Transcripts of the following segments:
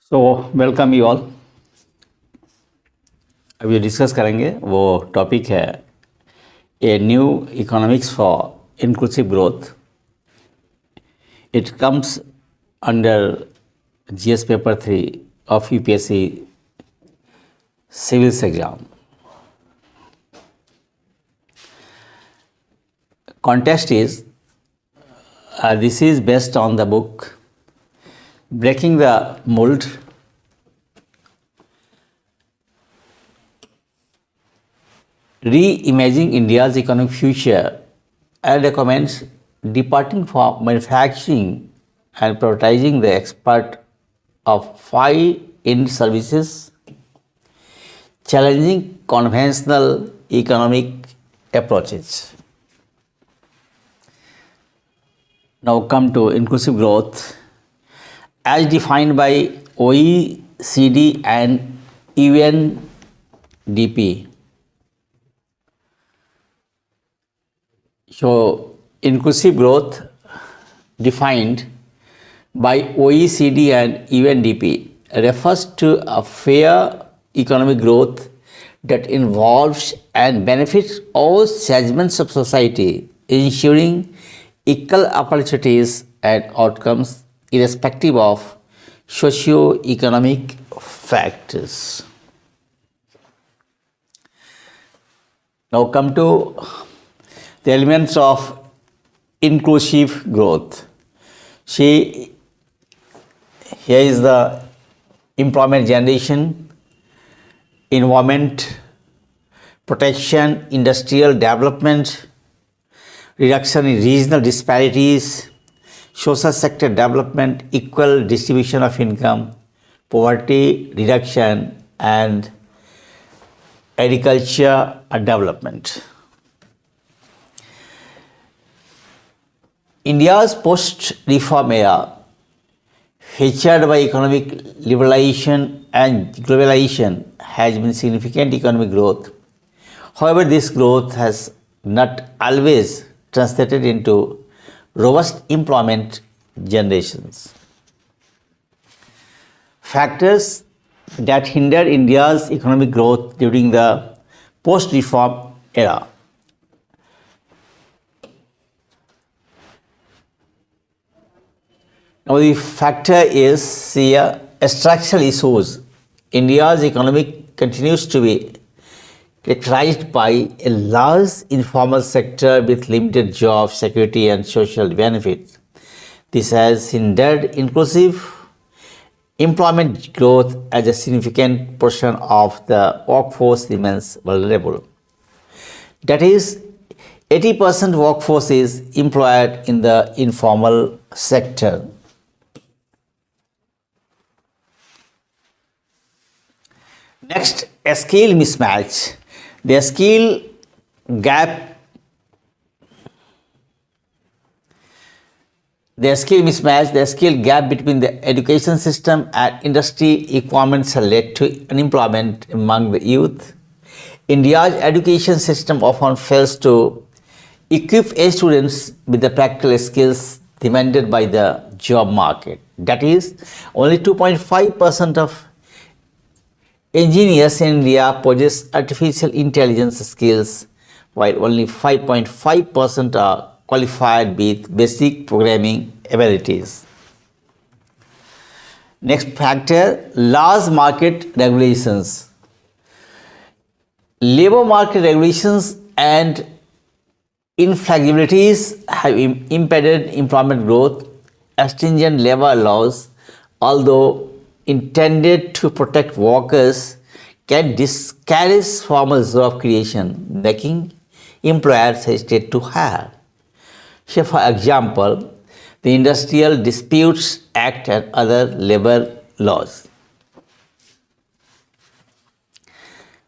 So welcome you all. अभी discuss करेंगे वो टॉपिक है a new economics for inclusive growth. It comes under GS paper 3 of UPSC Civils exam. Context is this is based on the book Breaking the Mold, Reimagining India's Economic Future, and recommends departing from manufacturing and prioritizing the expert of 5 end services, challenging conventional economic approaches. Now come to inclusive growth as defined by OECD and UNDP. So inclusive growth defined by OECD and UNDP refers to a fair economic growth that involves and benefits all segments of society, ensuring equal opportunities and outcomes irrespective of socio-economic factors. Now come to the elements of inclusive growth. Here is the employment generation, environment protection, industrial development, reduction in regional disparities, social sector development, equal distribution of income, poverty reduction, and agriculture development. India's post-reform era, featured by economic liberalization and globalization, has been significant economic growth. However, this growth has not always translated into robust employment generations. Factors that hindered India's economic growth during the post-reform era. Now the factor is structural issues. India's economy continues to be characterized by a large informal sector with limited job security and social benefits. This has hindered inclusive employment growth as a significant portion of the workforce remains vulnerable. That is, 80% workforce is employed in the informal sector. Next, a skill mismatch. The skill gap between the education system and industry requirements have led to unemployment among the youth. India's education system often fails to equip students with the practical skills demanded by the job market. That is, only 2.5% of engineers in India possess artificial intelligence skills, while only 5.5% are qualified with basic programming abilities. Next factor, large market regulations. Labor market regulations and inflexibilities have impeded employment growth. Stringent labor laws, although intended to protect workers, can discourage formal job creation, making employers hesitate to hire. Say, for example, the Industrial Disputes Act and other labor laws.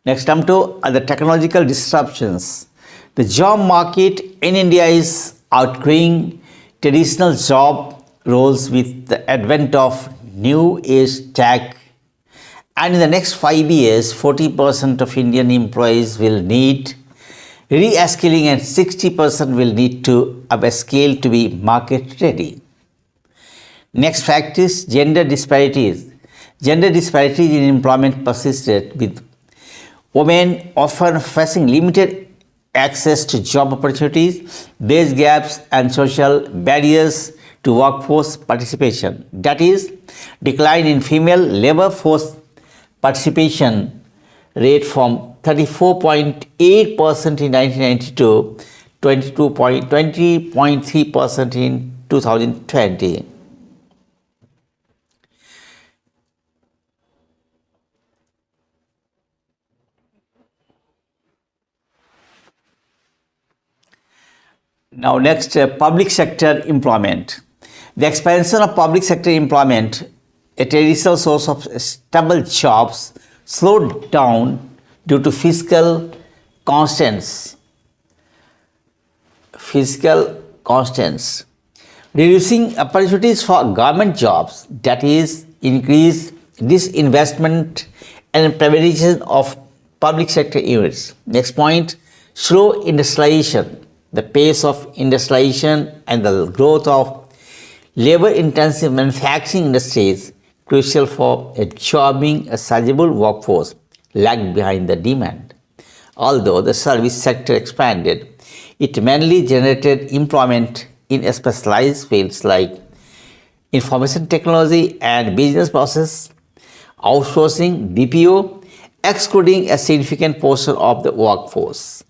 Next, come to other technological disruptions. The job market in India is outgrowing traditional job roles with the advent of new age tech, and in the next 5 years 40% of Indian employees will need re-skilling and 60% will need to upskill to be market ready. Next fact is gender disparities. Gender disparities in employment persisted, with women often facing limited access to job opportunities, wage gaps, and social barriers to workforce participation. That is, decline in female labor force participation rate from 34.8% in 1992 to 20.3% in 2020. Now next, public sector employment. The expansion of public sector employment, a traditional source of stable jobs, slowed down due to fiscal constraints. Reducing opportunities for government jobs, that is, increased disinvestment and privatization of public sector units. Next point, slow industrialization. The pace of industrialization and the growth of labor-intensive manufacturing industries, crucial for absorbing a sizable workforce, lagged behind the demand. Although the service sector expanded, it mainly generated employment in specialized fields like information technology and business process outsourcing (BPO), excluding a significant portion of the workforce.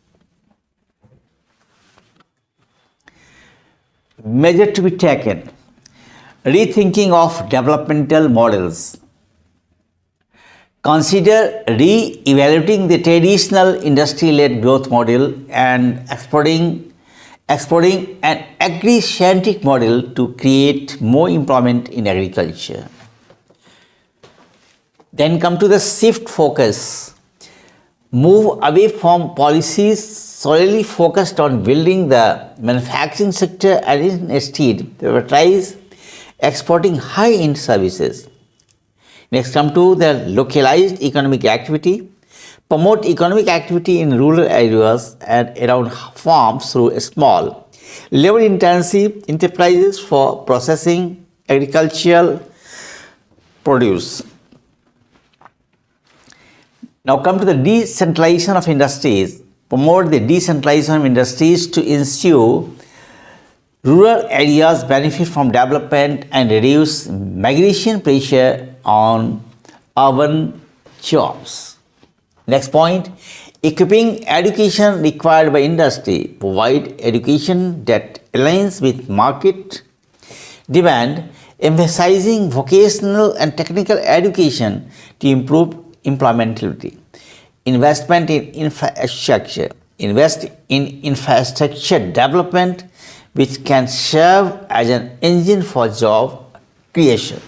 Measure to be taken: rethinking of developmental models. Consider re-evaluating the traditional industry-led growth model and exploring an agri-centric model to create more employment in agriculture. Then come to the shift focus. Move away from policies solely focused on building the manufacturing sector and instead prioritize exporting high-end services. Next, come to the localized economic activity. Promote economic activity in rural areas and around farms through small, labor-intensive enterprises for processing agricultural produce. Now come to the decentralization of industries. Promote the decentralization of industries to ensure rural areas benefit from development and reduce migration pressure on urban jobs. Next point, equipping education required by industry. Provide education that aligns with market demand, emphasizing vocational and technical education to improve employability. Investment in infrastructure. Invest in infrastructure development which can serve as an engine for job creation.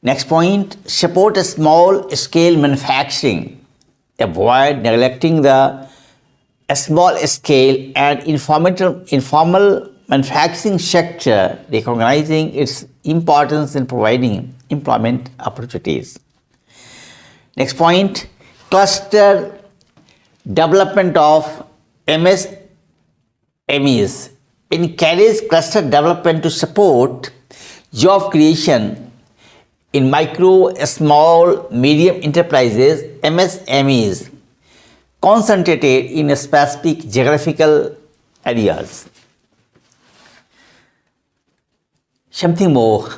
Next point, support a small scale manufacturing. Avoid neglecting the small scale and informal manufacturing sector, recognizing its importance in providing employment opportunities. Next point, cluster development of MSMEs. Encourage cluster development to support job creation in micro, small, medium enterprises, MSMEs, concentrated in specific geographical areas. Something more.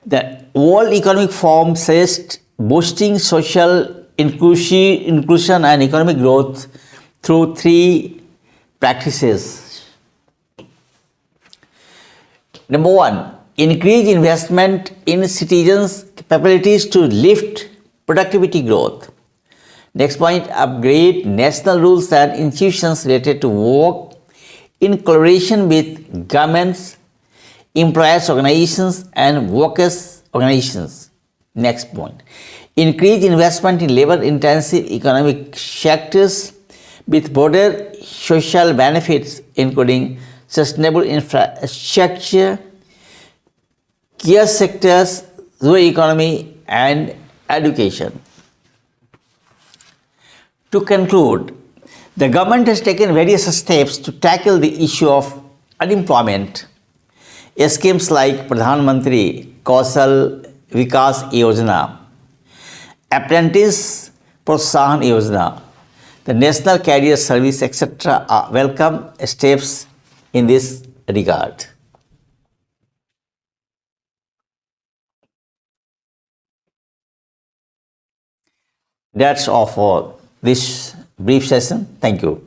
The World Economic Forum suggests boosting social inclusion and economic growth through three practices. Number one, increase investment in citizens' capabilities to lift productivity growth. Next point, upgrade national rules and institutions related to work in collaboration with governments, employers' organizations, and workers' organizations. Next point, increase investment in labor-intensive economic sectors with broader social benefits, including sustainable infrastructure, care sectors, rural economy, and education. To conclude, the government has taken various steps to tackle the issue of unemployment. Schemes like Pradhan Mantri Kaushal Vikas Yojana, Apprentice Prosahan Yojana, the National Career Service, etc. are welcome steps in this regard. That's all for this brief session. Thank you.